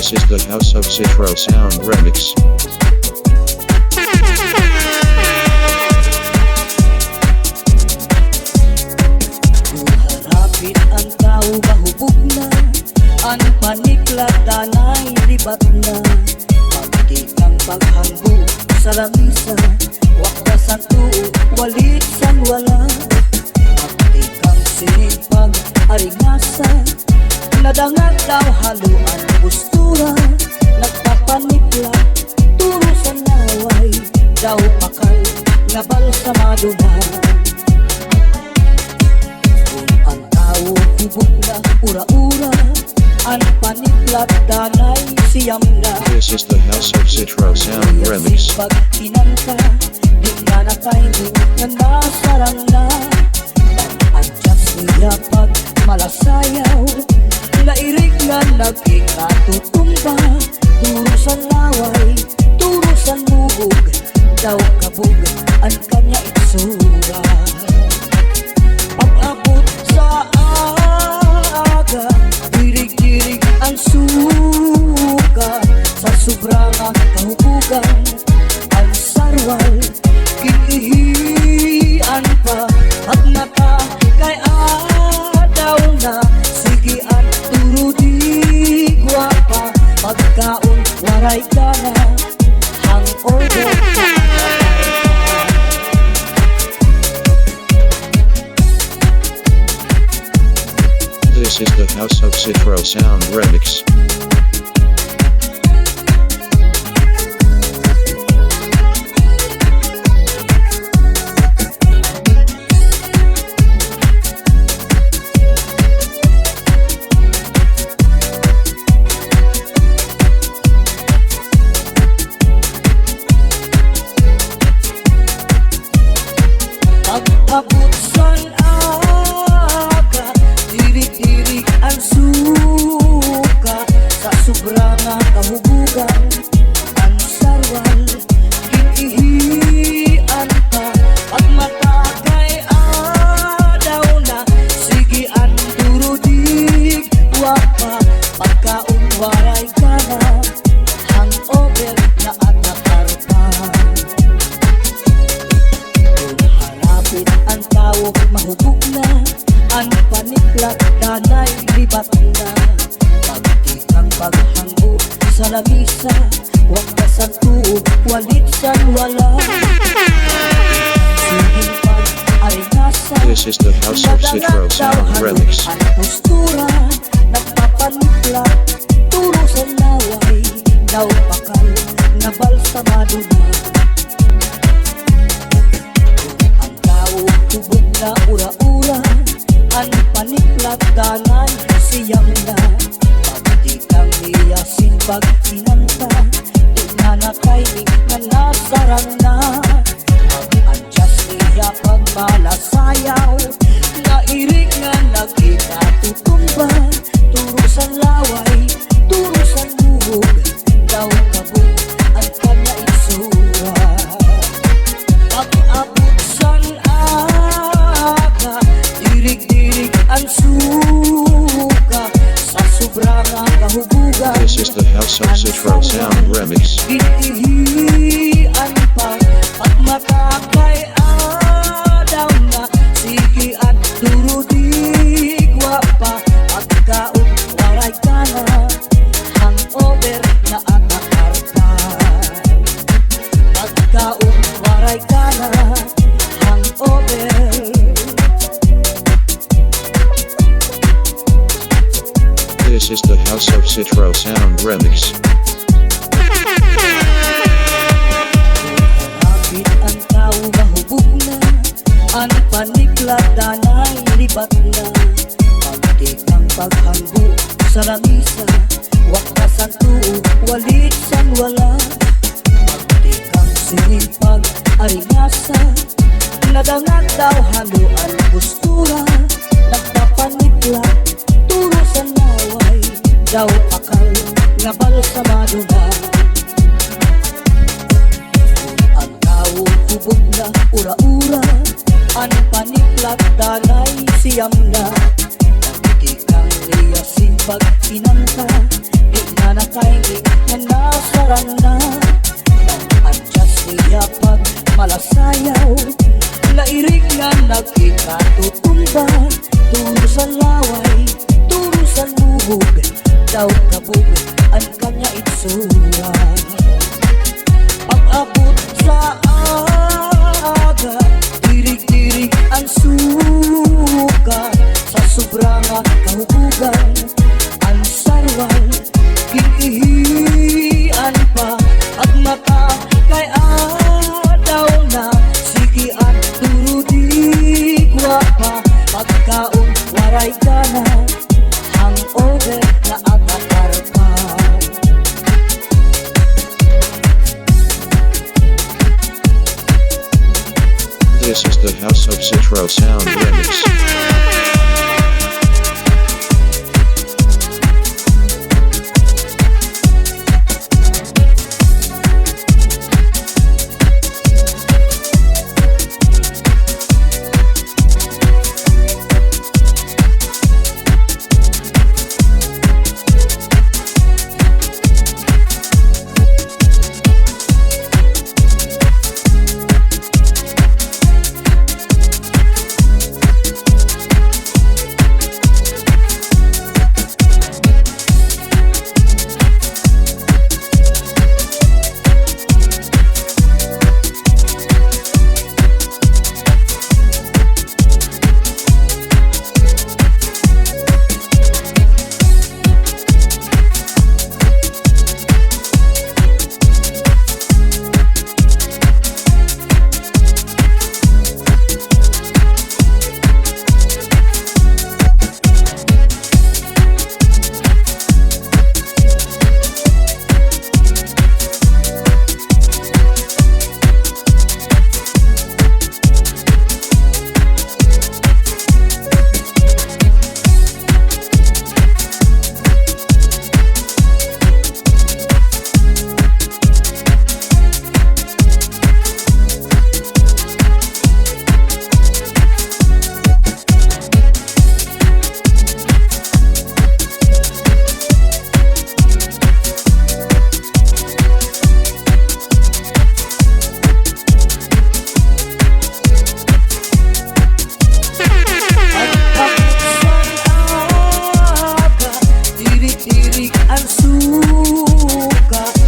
This is the House of Citro Sound Remix. Harapin ang tao mahubog na, ang paniklat danay libat na. Pagtikang paghanggo sa lamisa, waktasan tuo, walit san wala. Pagtikang sinipag aringasa, nadangat daw haluan postura. Nagpapaniklat, turo sa naway, daw pakal, ngabal sa maduman. Hubog na ura-ura, ang paniklat danay siyam na. This is the House of Citro Sound Remix. Pag kinangka, di na na-timing na nasarang na. Pag-adjust niya pag malasayaw, nairig na nag-ikatutumba. Turo sa laway, turo sa mubog, daw kabog ang kanya itsura. Pag-abot sa aga, dirig-dirig ang suka. Sa sobrang kahubugan, ang sarwal, kinihian pa. At naka kay adaw na, sige at turo di gwapa. Pagkaon waray ka na, hangover. This is the House of Citro Sound Remix. Pag-abot san aga, dirig-dirig ang suka. Sa sobrang kahubugan, ang sarwal, kinihian pa. At matakay adaw na, sige ang turudig wapa. Pagkaon waray ka na, hangover na at nakarpan. Ang tao mahubog na, ang paniklat danay libat na. Pagtikang paghanggo sa lamisa, waktasan tuo, walit san wala. Siging pag-aringasa, This is the House of Citro Sound Remix. ang postura, nagpapaniklat, turo sa naway, daw pakal, nabal sa maduman. Hubog na ura-ura, ang paniklat danay siyam na. Pagtikang niyasin pag sinangka, di na na-timing na nasarang na. Pag-adjust niya pag malasayaw, nairig nga nag-ikatutumba. Turo sa laway, turo sa buhog, daw kabog ang kanya itsura. Pag-abot san aga, dirig-dirig ang suka. Sa sobrang kahubugan, This is the House of Citro Sound Remix. kinihian pa. At matakay adaw na, sige at turo di gwapa. Pagkaon waray ka na, hangover na at nakarpan. Pagkaon waray ka na, hangover. This is the House of Citro Sound Remix. Harapin ang tao mahubog na, ang paniklat danay libat na. Pagtikang paghanggo sa lamisa, waktasan tuo, walit san wala. Pagtikang sinipag aringasa, nadangat daw haluan postura. Nagpapaniklat, turo sa naway, daw pakal, ngabal sa maduman. Ang tao hubog na ura-ura, ang paniklat danay siyam na. Pagtikang niyasin pag pinangka, di na nakaingin na nasaran na. Nag-adjust niya pag malasayaw, nairig na nag-ikatutumba. Turo sa laway, turo sa lubog, daw kabog ang kanya itsura. Pag-abot sa aga, dirig-dirig ang suka. Sa sobrang kahubugan, ang sarwal, ginihian pa. At mata kay adaw na, sige at durudi gwapa. Pagkaon waray ka na, hangover na atakar pa. This is the House of Citro Sound Remix.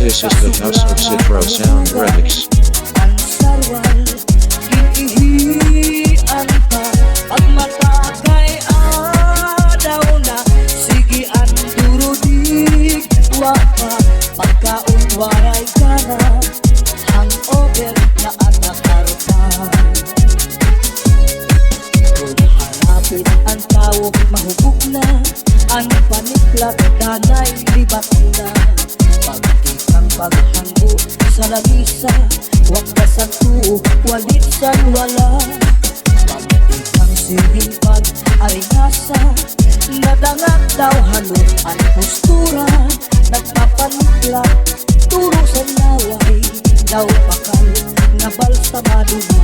This is the House of Citro Sound Remix. Ang sarwal, ginihian pa. Pag mata kay adaw na, sige ang durudig wapa. Pagkaon waray ka na, hangover na atakar pa. Kung hanapin ang tao, mahubog na. Ang paniklat, danay, libat na. Pagtikang paghanggo sa lamisa, huwag ka sa tuo, walit san wala. Pagtikang siling pag-aringasa, nadangag daw halong ang postura. Nagpapanikla, turo sa laway, daw pakal na balsamado na.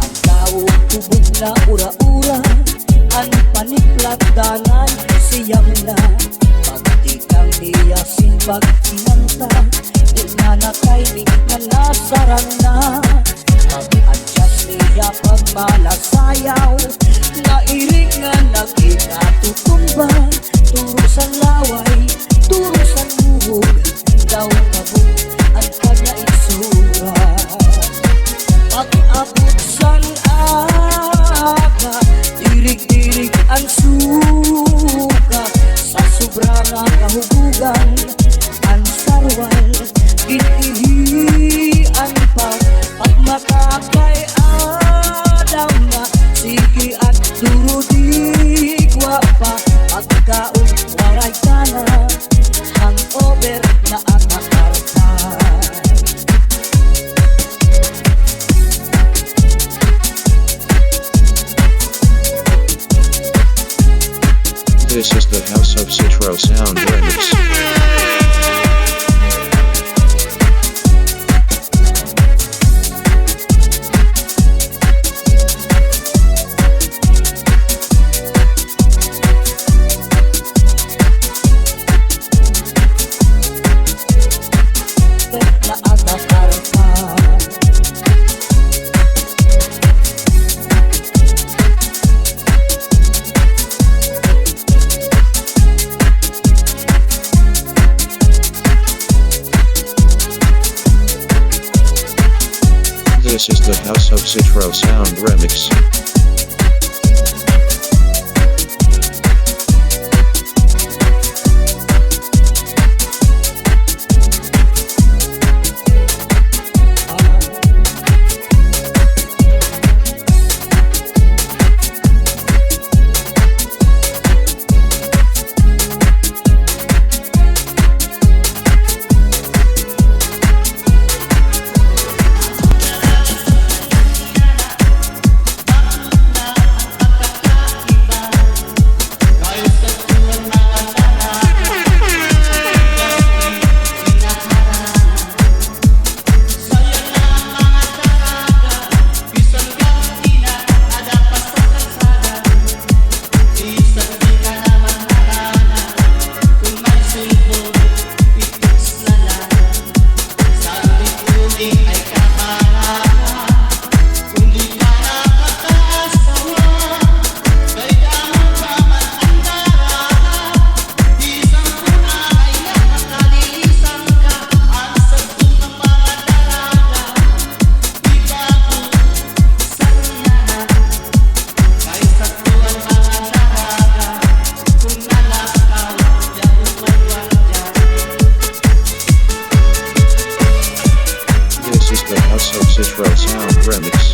Ang tao hubog na ura-ura, ang paniklat danan siyam na. Pagtikang niya simpag kinanta, di na nakainig na nasaran na. Pag-adjust niya pag malasayaw, nairig nga nag-ikatutumba. Turo sa laway, turo sa luhog, daw kabog ang kanya itsura. Pag-abot sa aga, dirig-dirig ang suka. Sa sobrang kahubugan, ang sarwal, ginihian pa. Pag makakay adaw na, sige at durudig wapa. Pagkaon waray ka na, hangover na atakar pa. This is the House of Citro Sound Remix. This is the House of Citro Sound Remix. Citro Sound Remix.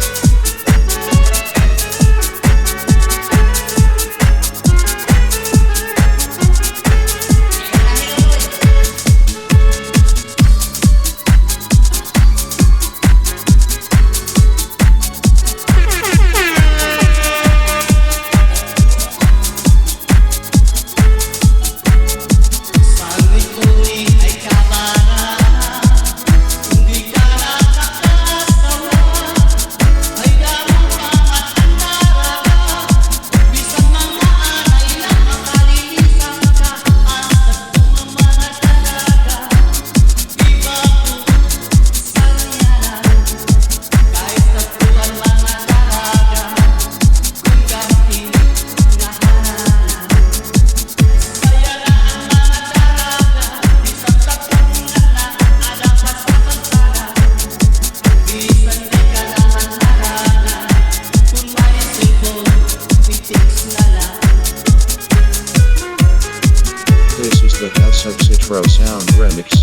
This is the House of Citro Sound Remix.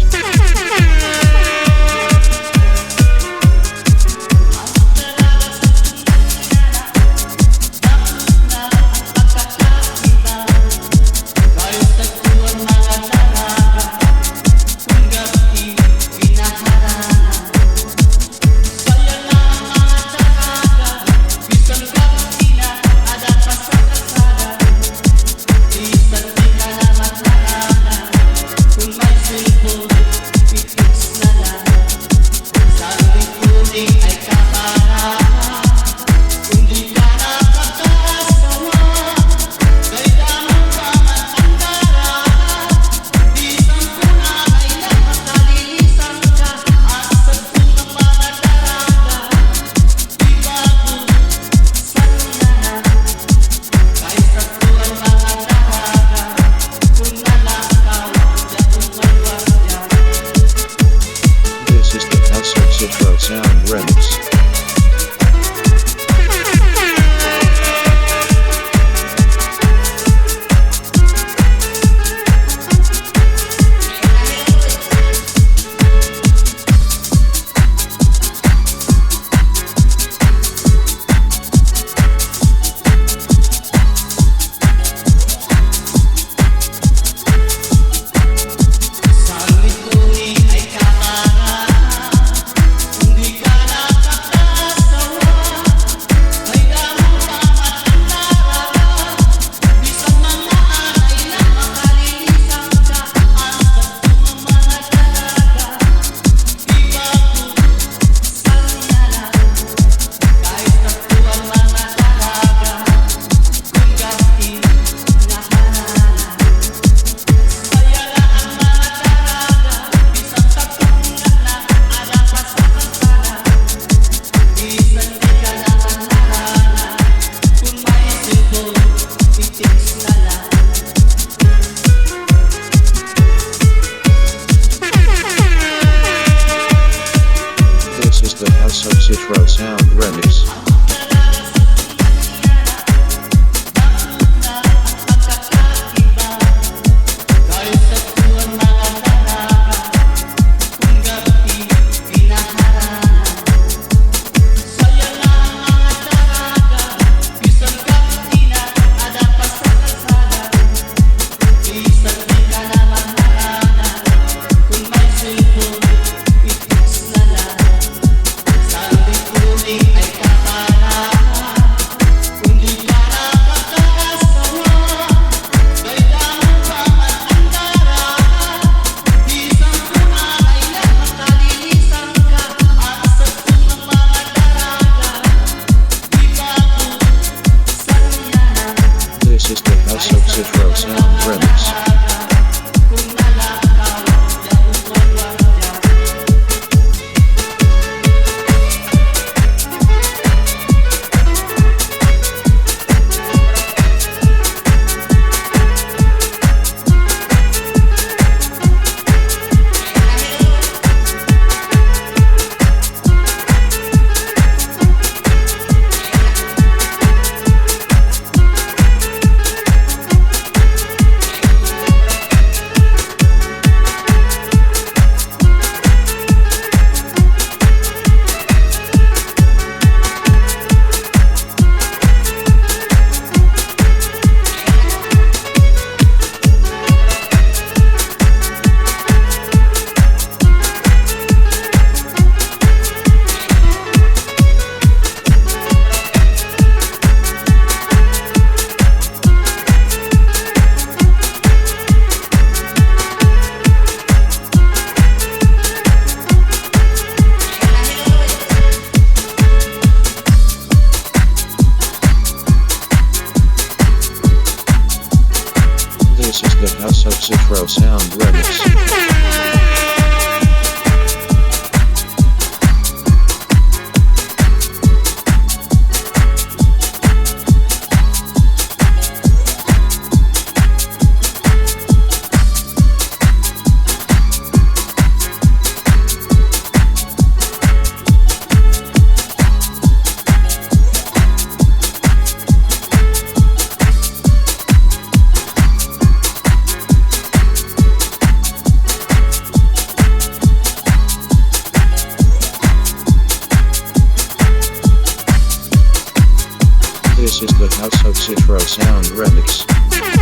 Citro Sound Remix. Sa likuli ay kamara, hindi ka nakaka of Citro Sound Remix. This is the House of Citro Sound Remix. This is the House of Citro Sound Remix. This is the House of Citro Sound Remix.